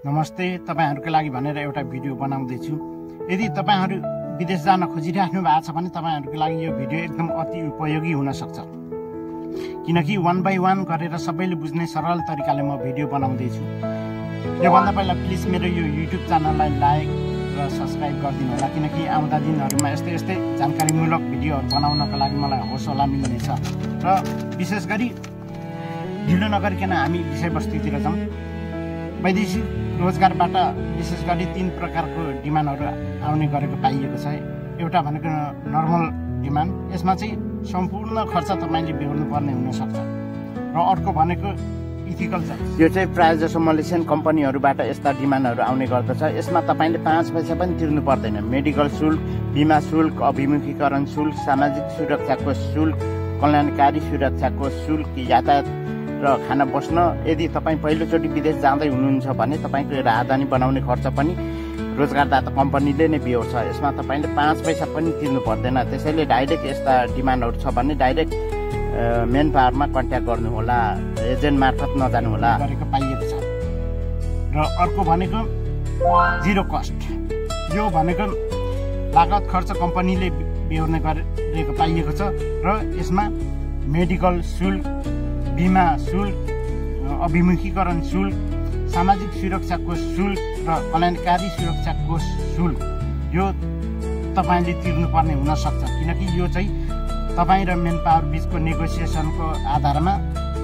नमस्ते, तपाईहरुको लागि भनेर एउटा भिडियो बनाउँदै छु। यदि तपाईहरु विदेश जान खोजिराख्नु भएको छ भने तपाईहरुको लागि यो भिडियो एकदम अति उपयोगी हुन सक्छ। किनकि 1 बाइ 1 गरेर सबैले बुझ्ने सरल तरिकाले म भिडियो बनाउँदै छु। यो भन्दा पहिला प्लिज मेरो यो YouTube च्यानललाई लाइक र सब्स्क्राइब गरिदिनु होला, किनकि आउँदा दिनहरुमा यस्तै जानकारीमूलक भिडियोहरु बनाउनको लागि मलाई हौसला मिल्नेछ। र विशेष गरी ढिलो नगरिकन हामी विषयवस्तुतिर जाउँ। वैदेशिक रोजगारबाट विशेष गरी 3 प्रकारको डिमान्डहरु आउने गरेको पाइएको छ। एउटा भनेको नर्मल डिमान्ड, यसमा चाहिँ सम्पूर्ण खर्च तपाईले बेहोर्नु पर्ने हुन सक्छ। र अर्को भनेको इथिकल जब, यो चाहिँ प्राय जसो मलेसियन कम्पनीहरुबाट यस्ता डिमान्डहरु आउने गर्दछ। यसमा तपाईले 5 पैसा पनि तिर्नु पर्दैन। मेडिकल शुल्क, बीमा शुल्क, अभिमुखीकरण शुल्क, सामाजिक सुरक्षाको शुल्क, कल्याणकारी सुरक्षाको शुल्क, यातायात र खाना बस्न, यदि तपाई पहिलोचोटि विदेश जाँदै हुनुहुन्छ भने तपाईको राजधानी बनाउने खर्च पनि रोजगारदाता कम्पनीले नै बेहोर्छ। यसमा तपाईले 5 पैसा पनि तिर्नु पर्दैन। त्यसैले डाइरेक्ट यस्ता डिमान्डहरु छ भने डाइरेक्ट मेन पावरमा कन्ट्याक्ट गर्नु होला, एजेन्ट मार्फत नजानु होला गरेको पाइएको छ। र अर्को भनेको जिरो कस्ट, यो भनेको लागत खर्च कम्पनीले बेहोर्ने गरेको पाइएको छ। र यसमा मेडिकल शुल्क, बीमा शुल्क, अभिमुखीकरण शुल्क, सामाजिक सुरक्षाको शुल्क र कल्याणकारी सुरक्षाको शुल्क यो तपाईले तिर्नुपर्ने हुन सक्छ। किनकि यो चाहिँ तपाई र मेन पावर बीचको नेगोसिएसनको आधारमा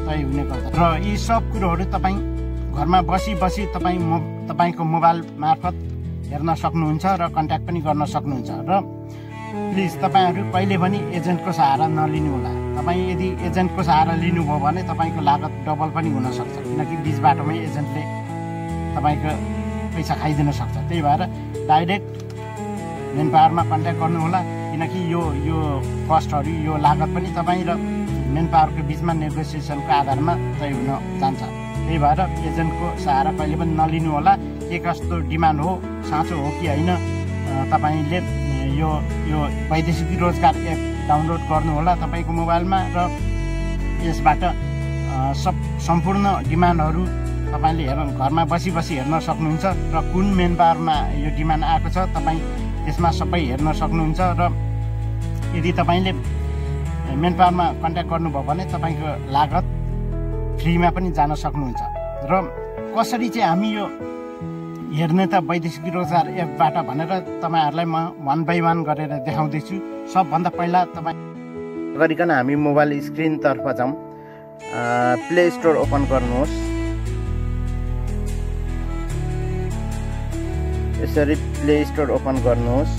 तय हुने गर्छ। र यी सब कुरोहरु तपाई घरमा बसी तपाईको मोबाइल मार्फत हेर्न सक्नुहुन्छ र कन्ट्याक्ट पनि गर्न सक्नुहुन्छ। र प्लिज तपाईहरु कहिले पनि एजेन्टको सहारा नलिनु होला। तपाई यदि एजेन्टको सहारा लिनुभयो भने तपाईको लागत डबल पनि हुन सक्छ, किनकि बीच बाटोमै एजेन्टले तपाईको पैसा खाइदिन सक्छ। त्यही भएर डाइरेक्ट मेन पावरमा कन्ट्याक्ट गर्नु होला, किनकि यो कस्टहरु, यो लागत पनि तपाई र मेन पावरको बीचमा नेगोसिएसनको आधारमा तय हुन जान्छ। त्यही भएर एजेन्टको सहारा कहिले पनि नलिनु होला। के कस्तो डिमान्ड हो, साँचो हो कि हैन, तपाईले यो वैदेशिक रोजगार एप डाउनलोड गर्नु होला तपाईको मोबाइलमा। र यसबाट सम्पूर्ण डिमान्डहरु तपाईले घरमा बसी हेर्न सक्नुहुन्छ। र कुन मेन पावरमा यो डिमान्ड आएको छ तपाई त्यसमा सबै हेर्न सक्नुहुन्छ। र यदि तपाईले मेन पावरमा कन्ट्याक्ट गर्नुभयो भने तपाईको लागत फ्रीमा पनि जान सक्नुहुन्छ। र कसरी चाहिँ हामी यो हेर्ने त वैदेशिक रोजगार एपबाट भनेर तपाईहरुलाई म 1 बाइ 1 गरेर देखाउँदै छु। सबभन्दा पहिला तपाई गरिकन हामी मोबाइल स्क्रिन तर्फ जाउँ। प्ले स्टोर ओपन गर्नुहोस्। यसरी प्ले स्टोर ओपन गर्नुहोस्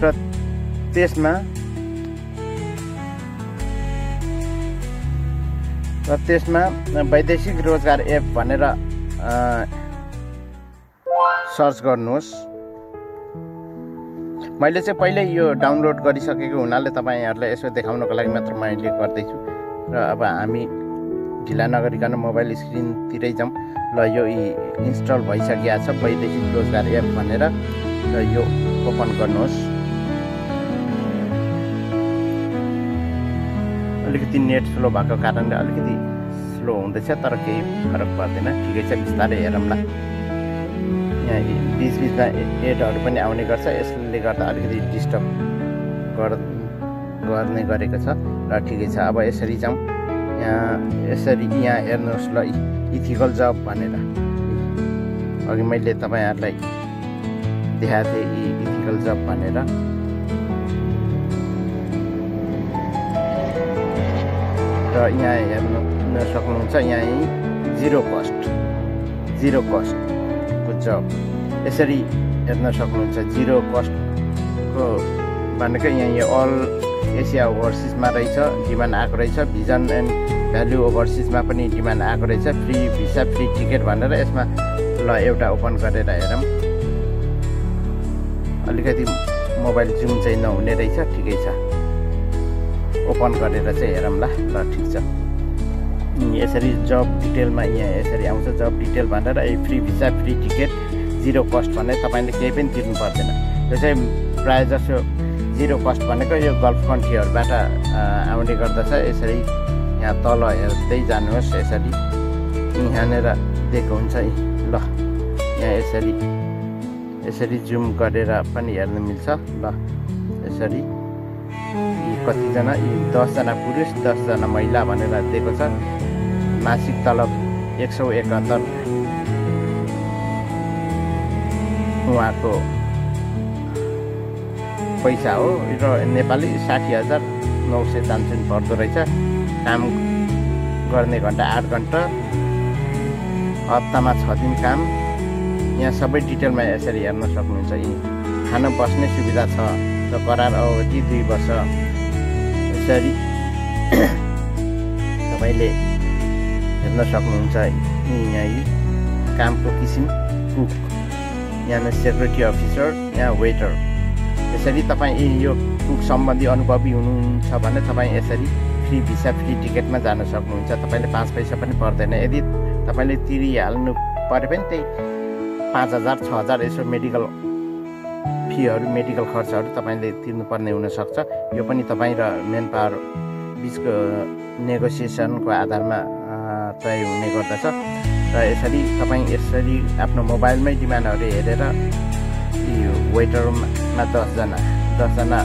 र त्यसमा वैदेशिक रोजगार एप भनेर सर्च गर्नुहोस्। मैले चाहिँ पहिल्यै यो डाउनलोड गरिसकेको हुनाले तपाईहरुलाई यसो देखाउनको लागि मात्र मैले गर्दैछु। र अब हामी ढिला नगरिकन मोबाइल स्क्रिनतिरै जाउँ। ल यो इन्स्टल भइसकेको छ वैदेशिक रोजगार एप भनेर। र यो ओपन गर्नुहोस्। अलिकति नेट स्लो भएको कारणले अलिकति स्लो हुँदैछ, तर केही फरक पर्दैन, ठिकै छ, बिस्तारै हेरौँला। यहाँ बीचमा एडहरु पनि आउने गर्छ, यसले गर्दा अलिकति डिस्टर्ब गर्ने गरेको छ। र ठिकै छ, अब यसरी जाउँ। यहाँ हेर्नुहोस् ल, इथिकल जब भनेर अघि मैले तपाईहरुलाई देखाएको थिएँ इथिकल जब भनेर। र यहाँ हेर्न सक्नुहुन्छ, यहाँ जिरो कस्टको जब यसरी हेर्न सक्नुहुन्छ। जिरो कस्टको भनेको यहाँ यो अल एसिया ओभरसिजमा रहेछ, डिमान्ड आएको रहेछ। भिजन एन्ड भ्यालु ओभरसिजमा पनि डिमान्ड आएको रहेछ। फ्री भिसा, फ्री टिकट भनेर यसमा ल एउटा ओपन गरेर हेरौँ। अलिकति मोबाइल जुम चाहिँ नहुने रहेछ, ठिकै छ। ओपन गरेर चाहिँ हेरौँला। ल ठिक छ। यसरी जब डिटेलमा यहाँ यसरी आउँछ, जब डिटेल भनेर free visa, free ticket, zero cost भने तपाईले केही पनि तिर्नु पर्दैन। यो चाहिँ प्रायः जसो जिरो कस्ट भनेको यो गल्फ कन्ट्रीहरुबाट आउने गर्दछ। यसरी यहाँ तल हेर्दै जानुहोस्। यसरी यहाँनेर दिएको हुन्छ ल यहाँ यसरी जुम गरेर पनि हेर्न मिल्छ ल यसरी कतिजना 10 जना पुरुष 10 जना महिला भनेर दिएको छ मासिक तलब 171 उहाँको पैसा हो र नेपाली 60,993 पर्दो रहेछ काम गर्ने घन्टा 8 घन्टा हप्तामा 6 दिन काम यहाँ सबै डिटेलमा यसरी हेर्न सक्नुहुन्छ यी खान बस्ने सुविधा छ र करार अवधि 2 वर्ष यसरी तपाईले हेर्न सक्नुहुन्छ यहाँ कामको किसिम कुक यहाँ सेक्युरिटी अफिसर यहाँ वेटर यसरी तपाईँ यो कुक सम्बन्धी अनुभवी हुनुहुन्छ भने तपाईँ यसरी फ्री भिसा फ्री टिकटमा जान सक्नुहुन्छ तपाईले 5 पैसा पनि पर्दैन यदि तपाईले तिरिहाल्नु परे पनि त्यही 5,000 6,000 यसो मेडिकल फीहरू मेडिकल खर्चहरू तपाईले तिर्नुपर्ने हुनसक्छ यो पनि तपाईँ र मेन पावर बिचको नेगोसिएसनको आधारमा तय हुने गर्दछ र यसरी तपाईँ यसरी आफ्नो मोबाइलमै डिमान्डहरू हेरेर यो वेटरमा 10 जना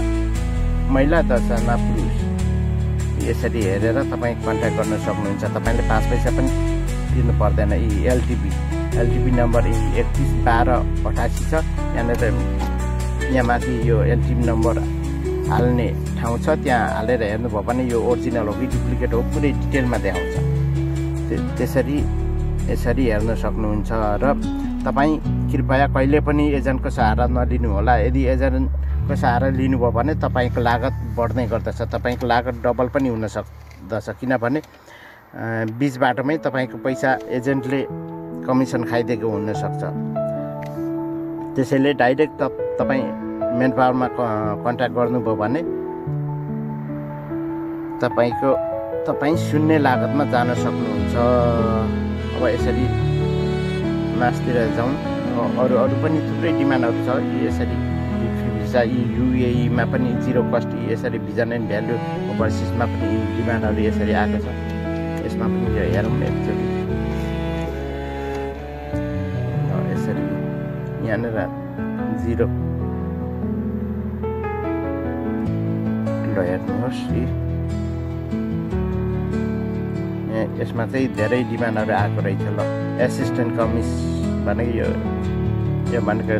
महिला 10 जना पुरुष यसरी हेरेर तपाईँ कन्ट्याक्ट गर्न सक्नुहुन्छ तपाईले 5 पैसा पनि तिर्नु पर्दैन यी एलटिबी नम्बर 311288 छ यहाँ माथि यो एलटिबी नम्बर हाल्ने ठाउँ छ त्यहाँ हालेर हेर्नुभयो भने यो ओरिजिनल हो कि डुप्लिकेट हो पुरै डिटेलमा देखाउँछ यसरी हेर्न सक्नुहुन्छ र तपाईँ कृपया कहिले पनि एजेन्टको सहारा नलिनु होला यदि एजेन्टको सहारा लिनुभयो भने तपाईँको लागत बढ्दै गर्दछ तपाईँको लागत डबल पनि हुन सक्दछ किनभने बीच बाटोमै तपाईँको पैसा एजेन्टले कमिसन खाइदिएको हुनसक्छ त्यसैले डाइरेक्ट तपाईँ मेन पावरमा कन्ट्याक्ट गर्नुभयो भने तपाईँ शून्य लागतमा जान सक्नुहुन्छ अब यसरी मासतिर जाउँ अरू पनि थुप्रै डिमान्डहरू छ यसरी भिसा युएईमा पनि 0 कस्ट यसरी भिजा एन्ड भ्यालु ओभरसिजमा पनि डिमान्डहरू यसरी आएको छ यसमा पनि हेरौँ एकचोटि यसरी यहाँनिर 0 ल हेर्नुहोस् यसमा चाहिँ धेरै डिमान्डहरू आएको रहेछ ल एसिस्टेन्ट कमिस भनेको यो भनेको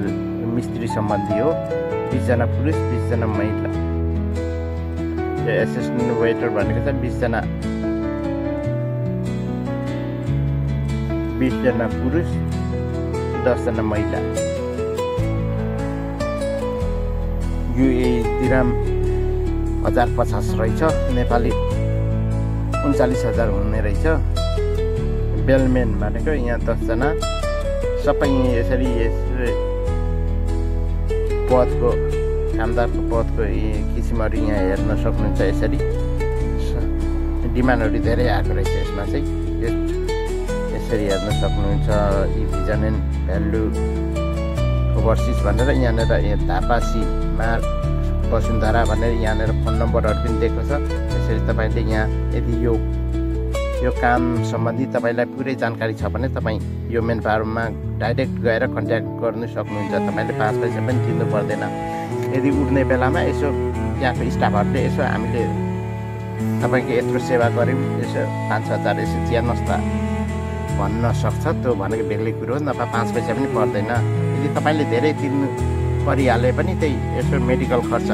मिस्त्री सम्बन्धी हो 20 जना पुरुष 20 जना महिला यो एसिस्टेन्ट वेटर भनेको चाहिँ 20 जना पुरुष 10 जना महिला युए दिराम 1050 रहेछ नेपाली 39,000 हुने रहेछ बेलमेन भनेको यहाँ 10 जना सबै यसरी पदको कामदारको पदको किसिमहरू यहाँ हेर्न सक्नुहुन्छ यसरी डिमान्डहरू धेरै आएको रहेछ यसमा चाहिँ यसरी हेर्न सक्नुहुन्छ यी भिजन एन्ड भ्यालु ओभरसिज भनेर यहाँनिर धापासी मार्ग वसुन्धरा भनेर यहाँनिर फोन नम्बरहरू पनि दिएको छ त्यसरी तपाईँले यहाँ यदि यो काम सम्बन्धी तपाईँलाई पुरै जानकारी छ भने तपाईँ यो मेन पावरमा डाइरेक्ट गएर कन्ट्याक्ट गर्नु सक्नुहुन्छ तपाईँले 5 पैसा पनि तिर्नु पर्दैन यदि उठ्ने बेलामा यसो यहाँको स्टाफहरूले यसो हामीले तपाईँको यत्रो सेवा गऱ्यौँ यसो 5,000 यसो चियार्नुहोस् त भन्न सक्छ त्यो भनेको बेग्लै कुरो हो नभए 5 पैसा पनि पर्दैन यदि तपाईँले धेरै तिर्नु परिहाले पनि त्यही यसो मेडिकल खर्च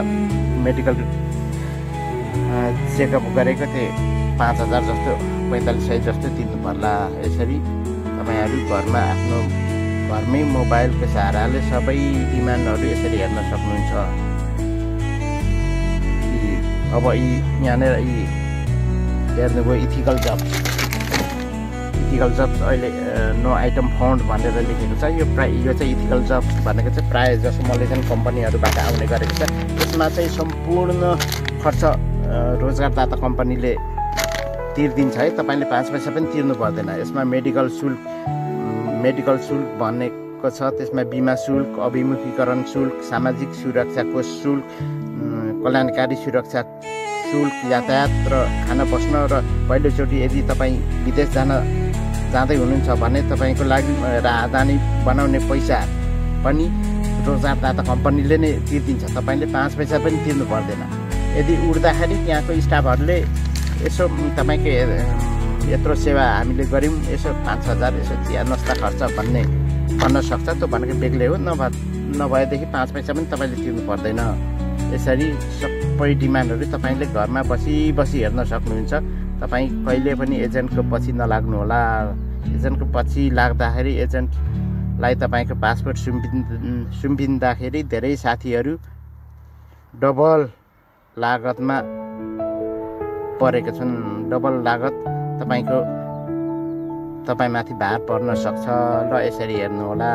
मेडिकल चेकअप गरेको थिएँ 5,000 जस्तो 4500 जस्तो तिर्नु पर्ला यसरी तपाईँहरू घरमै मोबाइलको सहाराले सबै डिमान्डहरू यसरी हेर्न सक्नुहुन्छ अब यहाँनिर हेर्नुभयो इथिकल जब्स अहिले नो आइटम फाउन्ड भनेर लेखेको छ यो चाहिँ इथिकल जब्स भनेको चाहिँ प्रायः जसो मलेसियन कम्पनीहरूबाट आउने गरेको छ यसमा चाहिँ सम्पूर्ण खर्च रोजगारदाता कम्पनीले तिर्दिन्छ है तपाईँले 5 पैसा पनि तिर्नु पर्दैन यसमा मेडिकल शुल्क भनेको छ त्यसमा बिमा शुल्क अभिमुखीकरण शुल्क सामाजिक सुरक्षाको शुल्क कल्याणकारी सुरक्षा शुल्क यातायात र खाना बस्न र पहिलोचोटि यदि तपाईँ विदेश जाँदै हुनुहुन्छ भने तपाईँको लागि राजधानी बनाउने पैसा पनि रोजगारदाता कम्पनीले नै तिर्दिन्छ। तपाईँले 5 पैसा पनि तिर्नु पर्दैन। यदि उड्दाखेरि त्यहाँको स्टाफहरूले यसो तपाईँको यत्रो सेवा हामीले गऱ्यौँ, यसो 5,000 यसो चिया नास्ता खर्च भन्न सक्छ। त्यो भनेको बेग्लै हो। नभएदेखि 5 पैसा पनि तपाईँले तिर्नु पर्दैन। यसरी सबै डिमान्डहरू तपाईँले घरमा बसी हेर्न सक्नुहुन्छ। तपाईँ कहिले पनि एजेन्टको पछि नलाग्नुहोला। एजेन्टको पछि लाग्दाखेरि एजेन्टलाई तपाईँको पासपोर्ट सुम्पिँदाखेरि धेरै साथीहरू डबल लागतमा परेका छन्। डबल लागत तपाईँमाथि भार पर्न सक्छ। ल यसरी हेर्नुहोला।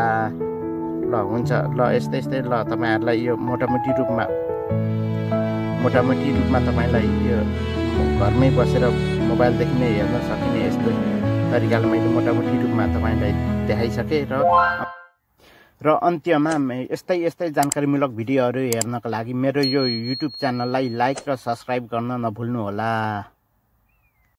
ल हुन्छ। ल यस्तै ल तपाईँहरूलाई यो मोटामोटी रूपमा तपाईँलाई यो घरमै बसेर मोबाइलदेखि नै हेर्न सकिने यस्तो तरिकाले मैले मोटामोटी रूपमा तपाईँलाई देखाइसकेँ। र अन्त्यमा यस्तै जानकारीमूलक भिडियोहरू हेर्नका लागि मेरो यो युट्युब च्यानललाई लाइक र सब्सक्राइब गर्न नभुल्नुहोला।